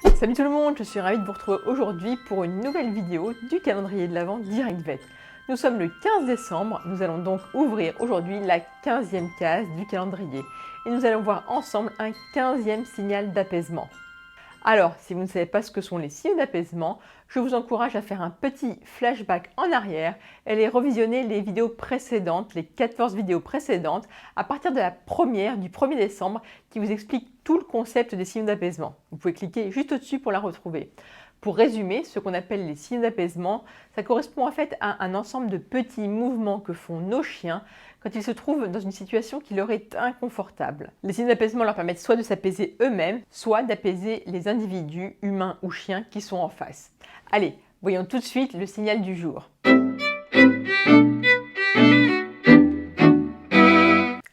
Salut tout le monde, je suis ravie de vous retrouver aujourd'hui pour une nouvelle vidéo du calendrier de l'Avent Direct Vet. Nous sommes le 15 décembre, nous allons donc ouvrir aujourd'hui la 15e case du calendrier et nous allons voir ensemble un 15e signal d'apaisement. Alors, si vous ne savez pas ce que sont les signes d'apaisement, je vous encourage à faire un petit flashback en arrière et aller revisionner les vidéos précédentes, les 14 vidéos précédentes, à partir de la première du 1er décembre qui vous explique tout le concept des signes d'apaisement. Vous pouvez cliquer juste au-dessus pour la retrouver. Pour résumer, ce qu'on appelle les signes d'apaisement, ça correspond en fait à un ensemble de petits mouvements que font nos chiens quand ils se trouvent dans une situation qui leur est inconfortable. Les signes d'apaisement leur permettent soit de s'apaiser eux-mêmes, soit d'apaiser les individus, humains ou chiens, qui sont en face. Allez, voyons tout de suite le signal du jour.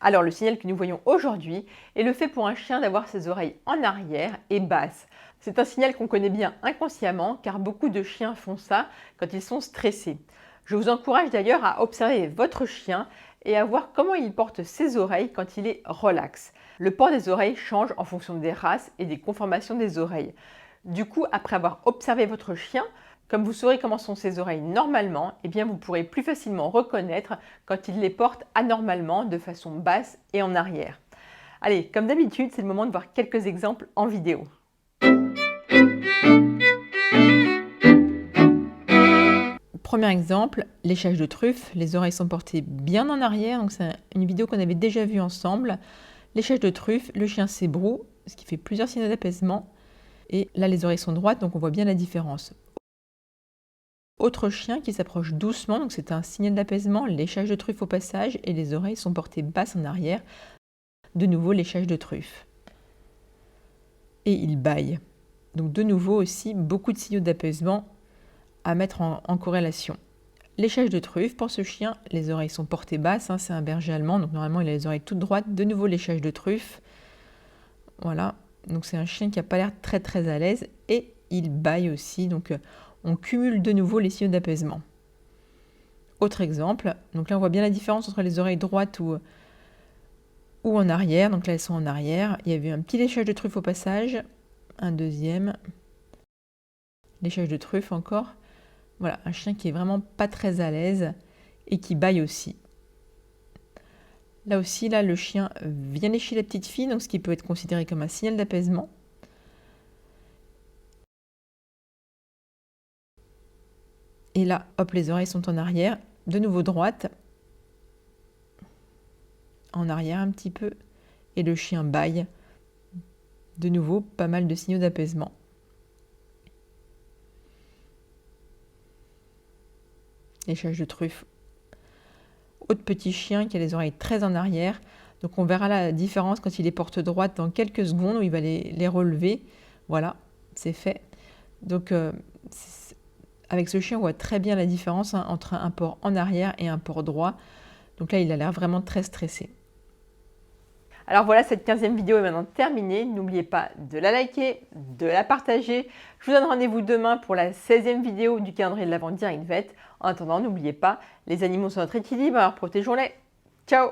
Alors le signal que nous voyons aujourd'hui est le fait pour un chien d'avoir ses oreilles en arrière et basses. C'est un signal qu'on connaît bien inconsciemment car beaucoup de chiens font ça quand ils sont stressés. Je vous encourage d'ailleurs à observer votre chien et à voir comment il porte ses oreilles quand il est relax. Le port des oreilles change en fonction des races et des conformations des oreilles. Du coup, après avoir observé votre chien, comme vous saurez comment sont ses oreilles normalement, eh bien vous pourrez plus facilement reconnaître quand il les porte anormalement de façon basse et en arrière. Allez, comme d'habitude, c'est le moment de voir quelques exemples en vidéo. Premier exemple, léchage de truffe. Les oreilles sont portées bien en arrière, donc c'est une vidéo qu'on avait déjà vue ensemble. Léchage de truffe, le chien s'ébroue, ce qui fait plusieurs signaux d'apaisement. Et là, les oreilles sont droites, donc on voit bien la différence. Autre chien qui s'approche doucement, donc c'est un signal d'apaisement, léchage de truffe au passage, et les oreilles sont portées basses en arrière. De nouveau, léchage de truffe. Et il bâille. Donc de nouveau aussi, beaucoup de signaux d'apaisement à mettre en corrélation. Léchage de truffe, pour ce chien, les oreilles sont portées basses, c'est un berger allemand, donc normalement il a les oreilles toutes droites. De nouveau, léchage de truffe. Voilà, donc c'est un chien qui n'a pas l'air très à l'aise, et il bâille aussi, donc on cumule de nouveau les signaux d'apaisement. Autre exemple, donc là on voit bien la différence entre les oreilles droites ou en arrière, donc là elles sont en arrière. Il y avait un petit léchage de truffe au passage, un deuxième, léchage de truffe encore. Voilà, un chien qui est vraiment pas très à l'aise et qui bâille aussi. Là aussi, le chien vient lécher la petite fille, donc ce qui peut être considéré comme un signal d'apaisement. Et là, hop, les oreilles sont en arrière, de nouveau droite, en arrière un petit peu, et le chien bâille. De nouveau, pas mal de signaux d'apaisement. Léchage de truffe. Autre petit chien qui a les oreilles très en arrière. Donc on verra la différence quand il les porte droite dans quelques secondes où il va les relever. Voilà, c'est fait. Donc avec ce chien, on voit très bien la différence entre un port en arrière et un port droit. Donc là, il a l'air vraiment très stressé. Alors voilà, cette 15e vidéo est maintenant terminée. N'oubliez pas de la liker, de la partager. Je vous donne rendez-vous demain pour la 16e vidéo du calendrier de l'Avent Direct Vet. En attendant, n'oubliez pas, les animaux sont notre équilibre, alors protégeons-les. Ciao!